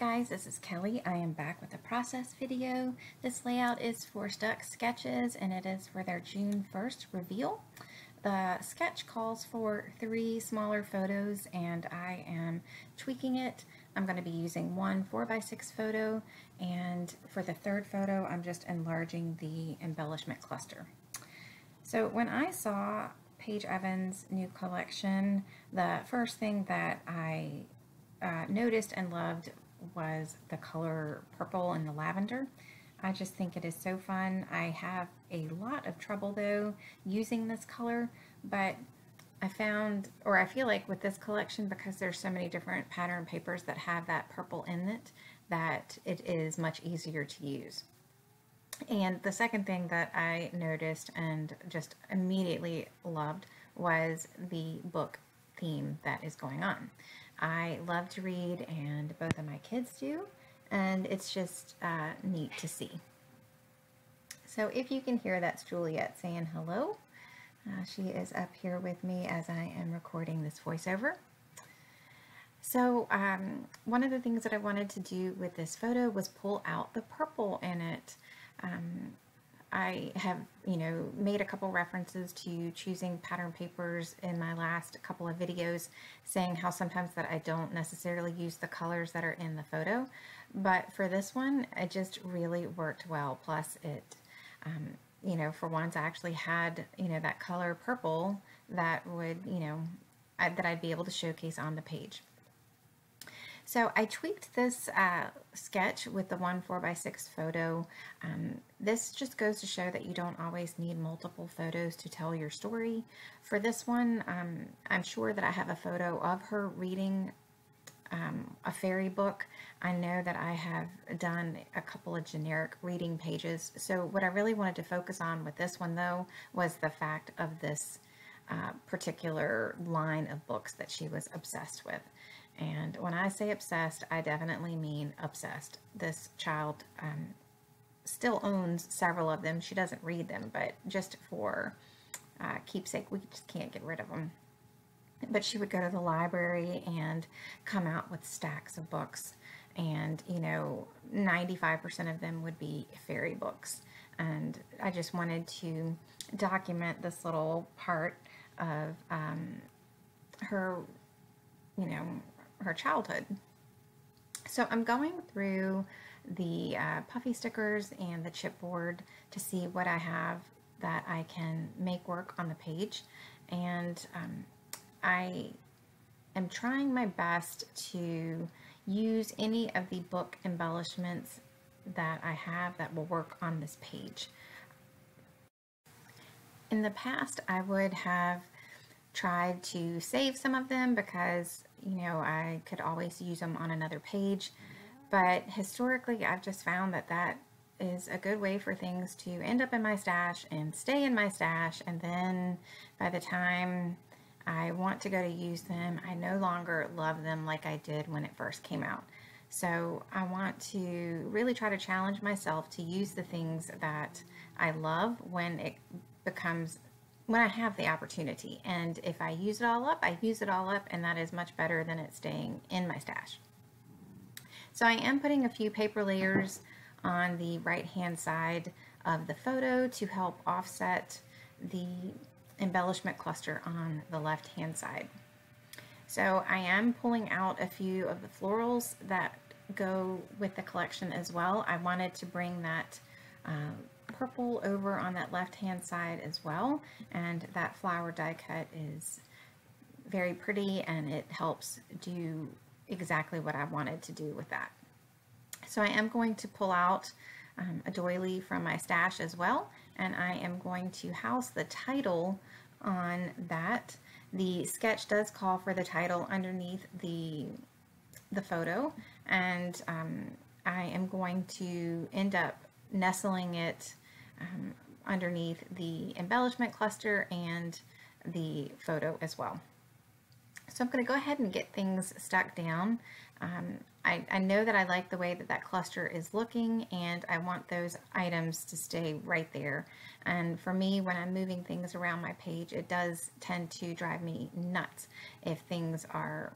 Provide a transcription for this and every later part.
guys, this is Kelly. I am back with a process video. This layout is for Stuck Sketches and it is for their June 1st reveal. The sketch calls for 3 smaller photos and I am tweaking it. I'm going to be using one 4x6 photo, and for the third photo I'm just enlarging the embellishment cluster. So when I saw Paige Evans' new collection, the first thing that I noticed and loved was the color purple and the lavender. I just think it is so fun. I have a lot of trouble though using this color, but I found, or I feel like with this collection, because there's so many different pattern papers that have that purple in it, that it is much easier to use. And the second thing that I noticed and just immediately loved was the book theme that is going on. I love to read, and both of my kids do, and it's just neat to see. So if you can hear, that's Juliet saying hello. She is up here with me as I am recording this voiceover. So one of the things that I wanted to do with this photo was pull out the purple in it. I have, made a couple references to choosing pattern papers in my last couple of videos, saying how sometimes that I don't necessarily use the colors that are in the photo, but for this one, it just really worked well. Plus it, for once I actually had, that color purple that would, that I'd be able to showcase on the page. So I tweaked this sketch with the one 4x6 photo. This just goes to show that you don't always need multiple photos to tell your story. For this one, I'm sure that I have a photo of her reading a fairy book. I know that I have done a couple of generic reading pages. So what I really wanted to focus on with this one though was the fact of this particular line of books that she was obsessed with. And when I say obsessed, I definitely mean obsessed. This child still owns several of them. She doesn't read them, but just for keepsake, we just can't get rid of them. But she would go to the library and come out with stacks of books. And, 95% of them would be fairy books. And I just wanted to document this little part of her, her childhood. So I'm going through the puffy stickers and the chipboard to see what I have that I can make work on the page, and I am trying my best to use any of the book embellishments that I have that will work on this page. In the past, I would have tried to save some of them because, I could always use them on another page. But historically, I've just found that that is a good way for things to end up in my stash and stay in my stash. And then by the time I want to go to use them, I no longer love them like I did when it first came out. So I want to really try to challenge myself to use the things that I love when I have the opportunity. And if I use it all up, I use it all up, and that is much better than it staying in my stash. So I am putting a few paper layers on the right hand side of the photo to help offset the embellishment cluster on the left hand side. So I am pulling out a few of the florals that go with the collection as well. I wanted to bring that purple over on that left hand side as well, and that flower die cut is very pretty and it helps do exactly what I wanted to do with that. So I am going to pull out a doily from my stash as well, and I am going to house the title on that. The sketch does call for the title underneath the photo, and I am going to end up nestling it underneath the embellishment cluster and the photo as well. So I'm going to go ahead and get things stuck down. I know that I like the way that that cluster is looking, and I want those items to stay right there. And for me, when I'm moving things around my page, it does tend to drive me nuts if things are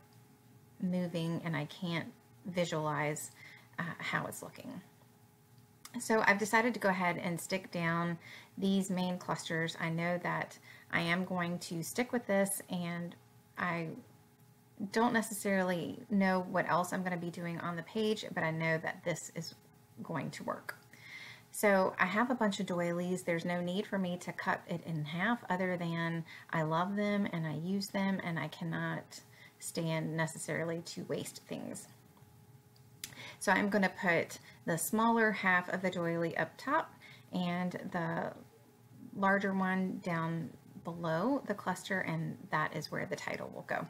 moving and I can't visualize how it's looking. So I've decided to go ahead and stick down these main clusters. I know that I am going to stick with this, and I don't necessarily know what else I'm going to be doing on the page, but I know that this is going to work. So I have a bunch of doilies. There's no need for me to cut it in half, other than I love them and I use them, and I cannot stand necessarily to waste things. So I'm going to put the smaller half of the doily up top and the larger one down below the cluster, and that is where the title will go.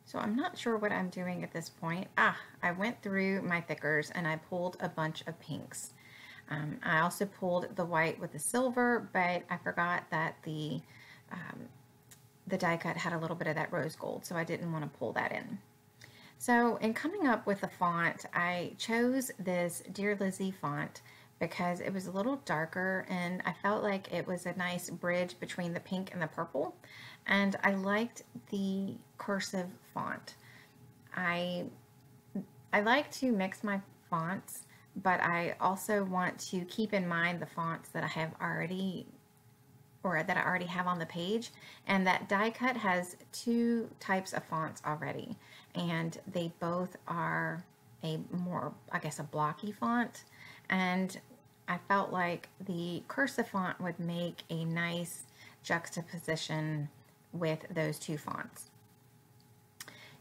So I'm not sure what I'm doing at this point. I went through my thickers and I pulled a bunch of pinks. I also pulled the white with the silver, but I forgot that the die cut had a little bit of that rose gold, so I didn't want to pull that in. So in coming up with the font, I chose this Dear Lizzie font because it was a little darker and I felt like it was a nice bridge between the pink and the purple, and I liked the cursive font. I like to mix my fonts, but I also want to keep in mind the fonts that I have already, or that I already have on the page, and that die cut has two types of fonts already, and they both are a more, I guess, a blocky font, and I felt like the cursive font would make a nice juxtaposition with those two fonts.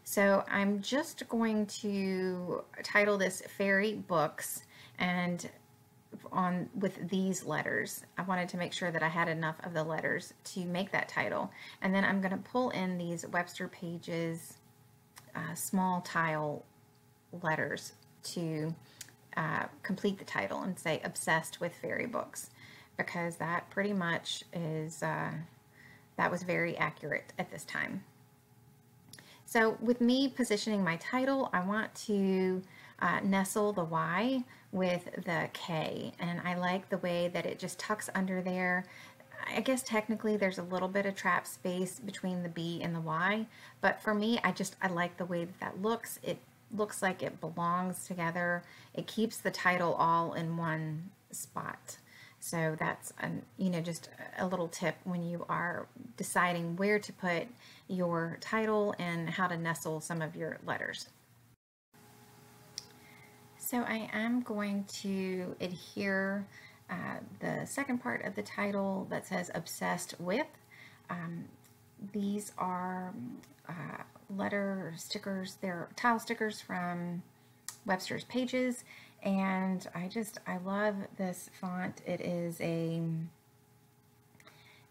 So I'm just going to title this Fairy Books, and with these letters. I wanted to make sure that I had enough of the letters to make that title. And then I'm going to pull in these Webster Pages small tile letters to complete the title and say Obsessed with Fairy Books, because that pretty much is, that was very accurate at this time. So with me positioning my title, I want to nestle the Y with the K, and I like the way that it just tucks under there. I guess technically there's a little bit of trap space between the B and the Y, but for me, I like the way that looks. It looks like it belongs together. It keeps the title all in one spot. So that's just a little tip when you are deciding where to put your title and how to nestle some of your letters. So I am going to adhere the second part of the title that says Obsessed with. These are letter stickers. They're tile stickers from Webster's Pages, and I love this font. It's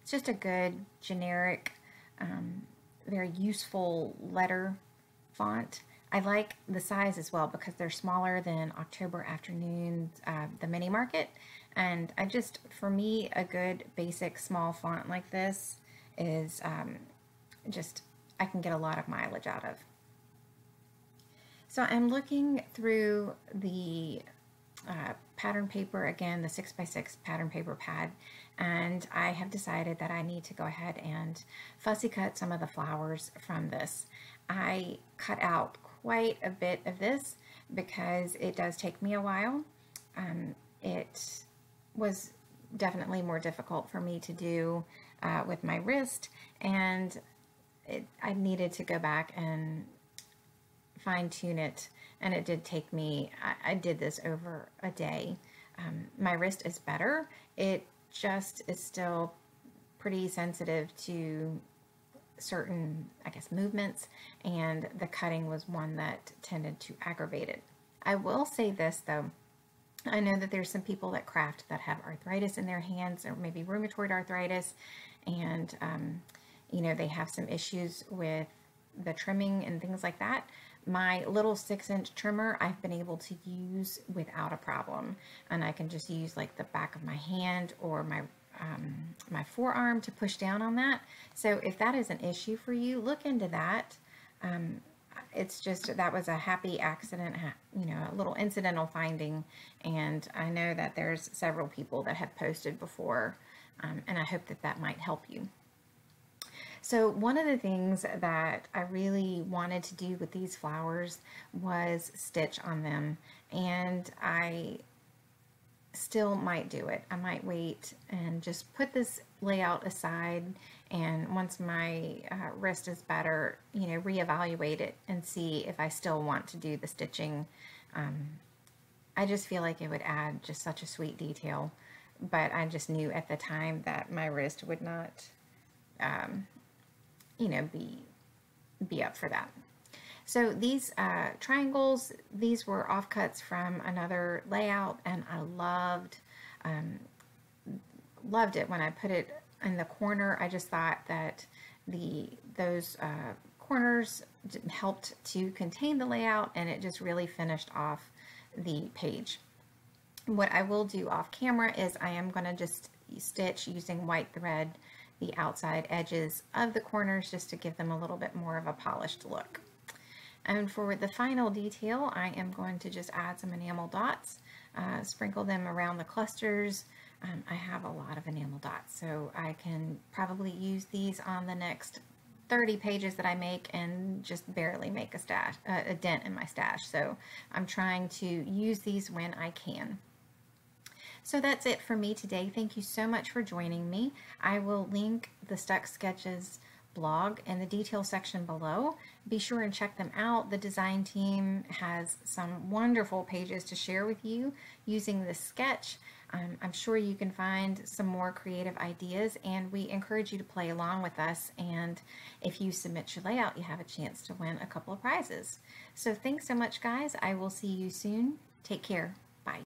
just a good generic, very useful letter font. I like the size as well because they're smaller than October Afternoon's, the mini market, and for me, a good basic small font like this is I can get a lot of mileage out of. So I'm looking through the pattern paper, again, the 6x6 pattern paper pad, and I have decided that I need to go ahead and fussy cut some of the flowers from this. I cut out quite a bit of this because it does take me a while. It was definitely more difficult for me to do with my wrist, and I needed to go back and fine-tune it, and it did take me, I did this over a day. My wrist is better. It just is still pretty sensitive to certain, I guess, movements, and the cutting was one that tended to aggravate it. I will say this though, I know that there's some people that craft that have arthritis in their hands, or maybe rheumatoid arthritis, and they have some issues with the trimming and things like that. My little 6-inch trimmer I've been able to use without a problem, and I can just use like the back of my hand or my forearm to push down on that. So if that is an issue for you, look into that. It's just, that was a happy accident, a little incidental finding, and I know that there's several people that have posted before, and I hope that that might help you. So one of the things that I really wanted to do with these flowers was stitch on them, and I still might do it. I might wait and just put this layout aside, and once my wrist is better, reevaluate it and see if I still want to do the stitching. I just feel like it would add just such a sweet detail, but I just knew at the time that my wrist would not be up for that. So these triangles, these were offcuts from another layout, and I loved it when I put it in the corner. I just thought that those corners helped to contain the layout, and it just really finished off the page. What I will do off camera is I am going to just stitch using white thread the outside edges of the corners just to give them a little bit more of a polished look. And for the final detail, I am going to just add some enamel dots, sprinkle them around the clusters. I have a lot of enamel dots, so I can probably use these on the next 30 pages that I make and just barely make a dent in my stash. So I'm trying to use these when I can. So that's it for me today. Thank you so much for joining me. I will link the Stuck Sketches blog in the detail section below. Be sure and check them out. The design team has some wonderful pages to share with you using this sketch. I'm sure you can find some more creative ideas, and we encourage you to play along with us, and if you submit your layout, you have a chance to win a couple of prizes. So thanks so much, guys. I will see you soon. Take care. Bye.